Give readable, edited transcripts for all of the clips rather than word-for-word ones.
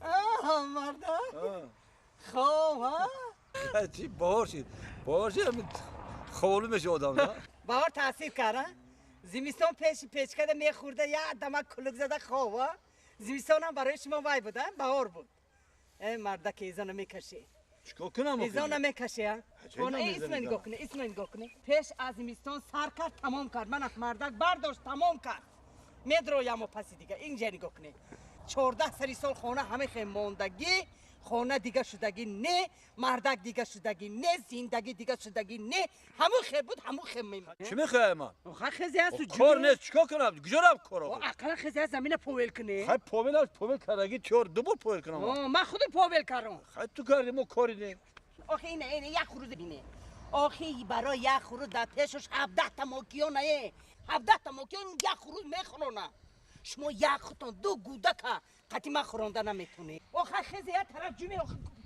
آه مردا خوب ها چی باشه همین خوالو میشه آدم نه باور تاثیر کرده زمستان پیش کرده میخورده یه دمک کلوک زده خوب ها زمستان هم برای شما وای بوده باور بود ای مردا که ایزانو میکشی چیکار کنم ایزانو میکشی ها اسم نگاه کنه پیش از زمستان سر کرد تمام کرد من مردک برداشت تمام کرد میدرویم و پسی دیگه اینجا نگاه کنه 14 سری سال خونه همه خیم موندگی خونه دیگه شدگی نه مردک دیگه شدگی نه زندگی دیگه شدگی نه همون خیر بود همون خیر میمون چی میخوای من آخه خیزی هست کار نیست چیکار کنم گجرم کارو اقلا خیزی هست زمین پویل کنه خیلی پویل کردگی چهار دو بار پویل کنم من خودم پویل کردم خیلی تو کردی ما کاری نه آخه اینه یک خروز بینه آخه برای یک خروز در پیشش 17 تا ماکیون نه 17 تا ماکیون یک خروز میخورونه شما یک خودتون دو گودک قطعی من خورانده نمیتونی آخه خیزی یه طرف جمعه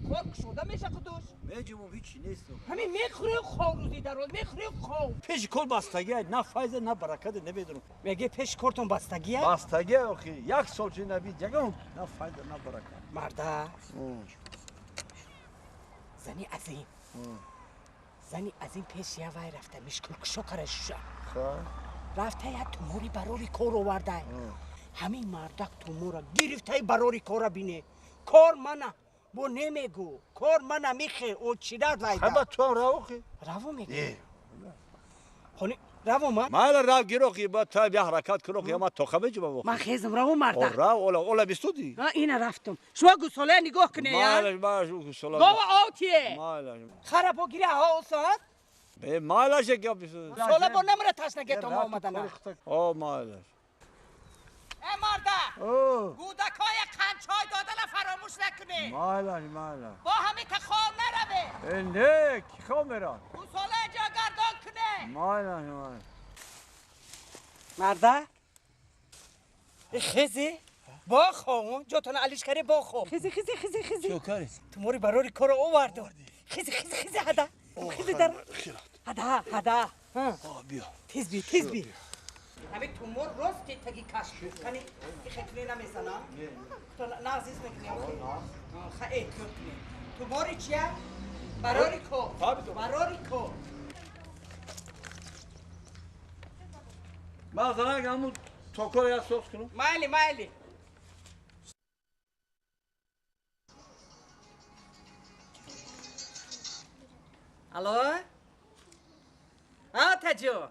کار شده میشه خودش میجمو هیچی نیست همین میخوری خواه روزی در روز میخوری خواه پیش کل بستگی نه فایده نه برکت نمیدونم میگه پیش کارتون بستگیه؟ بستگی آخی یک سال چی نبید یکم نه فایده نه برکت مرده زنی از این پیش یه وای رفته میشکل کشو کرشوشه رفته یه توموری براری کار آورده همین مردک تومورا گرفته براری کار بینه کار منه بو نمیگو کار منه میخه او چی داد وایده خیلی تو هم رو خی رو میگه خونی رو من مال رو گیرو خی با تا بیا حرکت کنو خی ما تو خبه جو من خیزم رو مرده را اولا بیستودی اینه رفتم شما گساله نگاه کنه یا مالش باش گساله گاو آتیه مالش خرابو گیره ها استاد به مالش که بیستود ساله با نمره تشنگه تو آمدن مالش ای مرده گودکای قنچای دادن فراموش نکنی مالش با همین که خواب نروه نه کی خواب میرن گساله جا گردان کنه مالش مرده خیزی با خواهم جاتون علیش کاری با خواهم خیزی چو کاری تو موری براری کار آورد خیزی هده خیزی در هده بیا تیز بی همین تومور راستی تگی کشف کنی این خیلی نمیزنم تو نازیز میکنی خیلی توموری چیه؟ براری کو من زنگ همون توکر یا سوس کنم مایلی الو تجو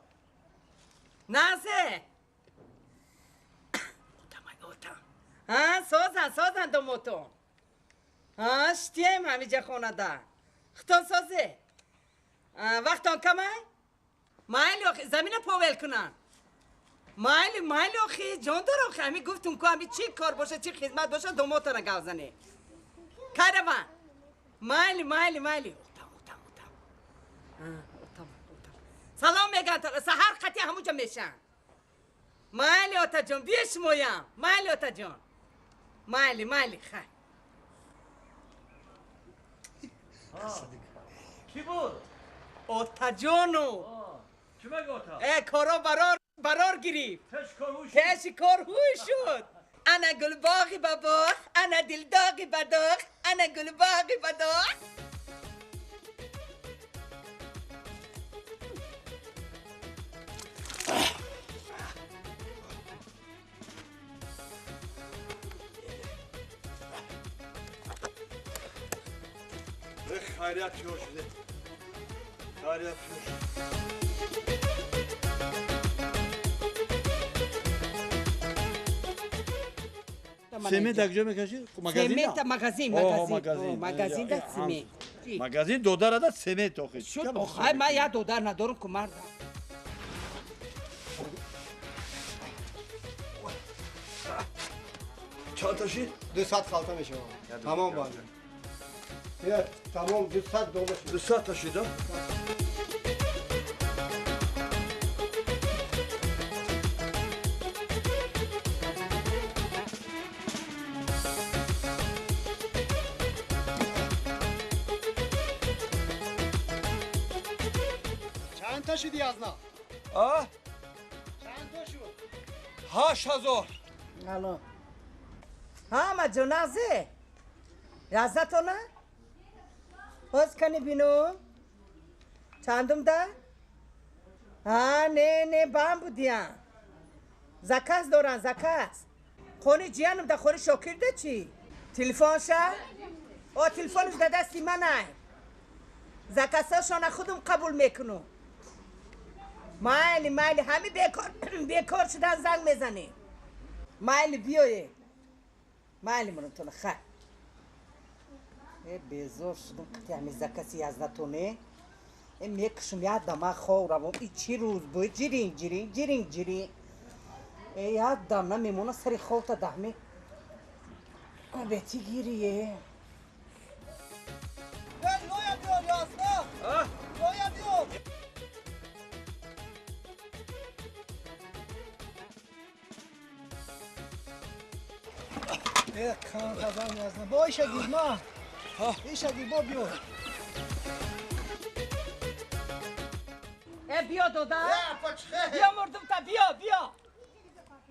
نازه سازن دو موتون شتیم همیجا خونه دا ختان سازه وقتان کمه مایلی آخی زمین پاول کنن مایلی آخی جان دارم آخی همی گفتم که همی چی کار باشه چی خدمت باشه دو موتون گوزنه کاره من مایلی سلام میگن تا سهر قطعی همونجا میشن مایلی آتا جان بیش مویم مایلی آتا جان مایلی خیلی کی بود؟ آتا جانو چی مگه آتا؟ کارا برار گیری پیش کار هوی شد انا گل باغی بباغ انا دل داغی بداغ انا گل باغی بداغ خیریت شو شده خیریت شو سمنت کجا میکشی؟ سمنت مغازین ده سمنت مغازین دودار ده سمنت آخه شد آخه من یا دودار ندارم که مرد چند تاشی؟ 200 خالتا میشه تمام باشه بیا تمام 200 دومش 200 تاشی دا؟ چند تا شدی از نا؟ آه؟ چند تا شد؟ 8000 الان ها جنازه یازده تو نه باز کنی بینو چندم ده ها نه بام بودیم زکاس دوران زکاس خونی جیانم ده خوری شکر ده چی تلفن شا او تلفنش ده دستی منه زکاساشون خودم قبول میکنم مایلی همه بیکار شدن زنگ میزنی مایلی بیایه مایلی منو تو نخواه بیزور شدم قطعی همی زکاسی یازده تونه میکشم یاد دماغ خورم ای چی روز بود جیرین یاد دم نمیمونه سری خورتا دهمی بیتی گیریه نویا بیار یازده نویا بیار کان خزان یازده با ایشه گیر ما ایشه گیر با بیار بیا دودا بیا مردم تا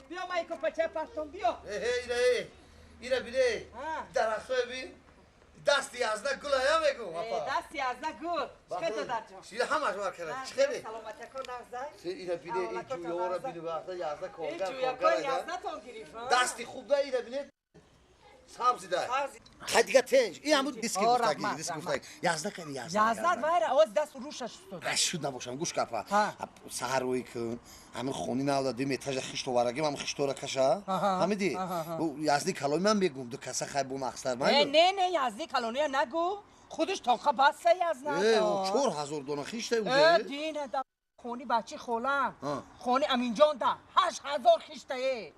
بیا مایکو پچه پرتون بیا ایره بیده درخصه بی دستی یازده گل هیا میگم دستی یازده گل چکه دادا جون شیره همش وار کرده چکه سلامتی کن نغزای ایره بیده ای جویا را بیده وقتا یازده این کارگر جویا کن یازده تون گریف دستی خوب ده ایره بیده سبزی ده های دیگه تنج این همون دیسکی گفتگی یازده کنی یازده واره آز دست روشش استوده شد نباشم گوش کپا سهر روی کن همین خونی نالده میتاج خشت و ورگی من خشت را کشا همیدی یازدی کلوی من بگم دو کسا خیلی بو مقصد من نه یازدی کلونی نگو خودش تاخه بسته یازده 4000 دونه خشته اوده دینه دا خونی بچه خولم خونی امین جان دا 8000 خشته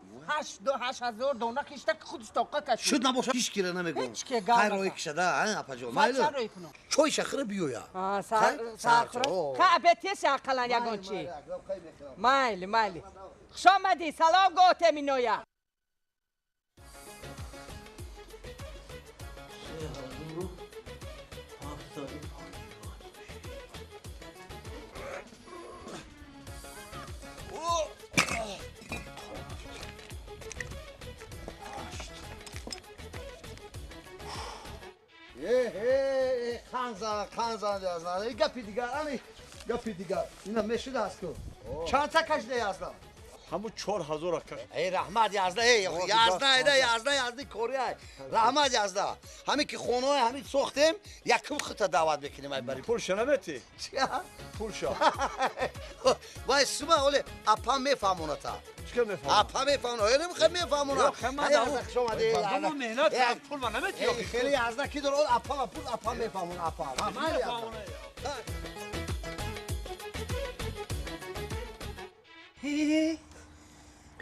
8000 دونه خشته که خودش تاقه کشید شد نباشم هیچ کیره نمیگم هیچ که گام خیر روی کشده اپا جان مایلو چند روی کنم چوی شخره بیویا ساخره که ابتیه شاقلان یگان چی مایلی خوش آمدی سلام گوته می نویا خانزان یازده گپی دیگر اینا میشد است کو چند تا کشده یازده همون 4000 کش ای رحمت یازده یازده کوریای رحمت یازده همین که خونه همین سوختیم یکم خط دعوت بکنیم ای بری پول شنوتی چیا پول شا وای سوما اوله اپا میفهمونه تا چیکار میفهمم اپا میفهمونه اوله میخوام میفهمونه یازده شما دی بابا مهنت پول من نمیتی خیلی یازده کی درو اپا میفهمونه اپا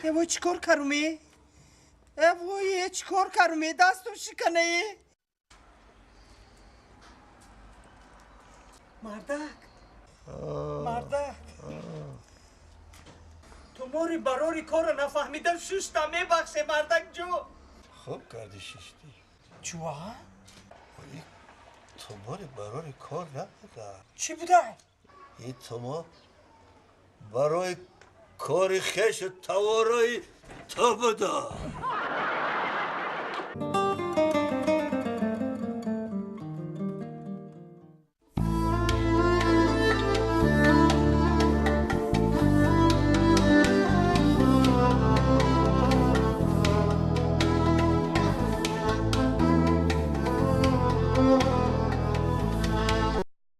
وای چیکار کرومی؟ وای چیکار کرومی؟ دستم شکنه مردک تو موری براری کار نفهمیدم ششتا میبخشه مردک جو خوب کردی شیشتی چوا؟ تو باری برای کار نبوده چی بوده؟ این تو ما برای کاری خیش توارای تو بوده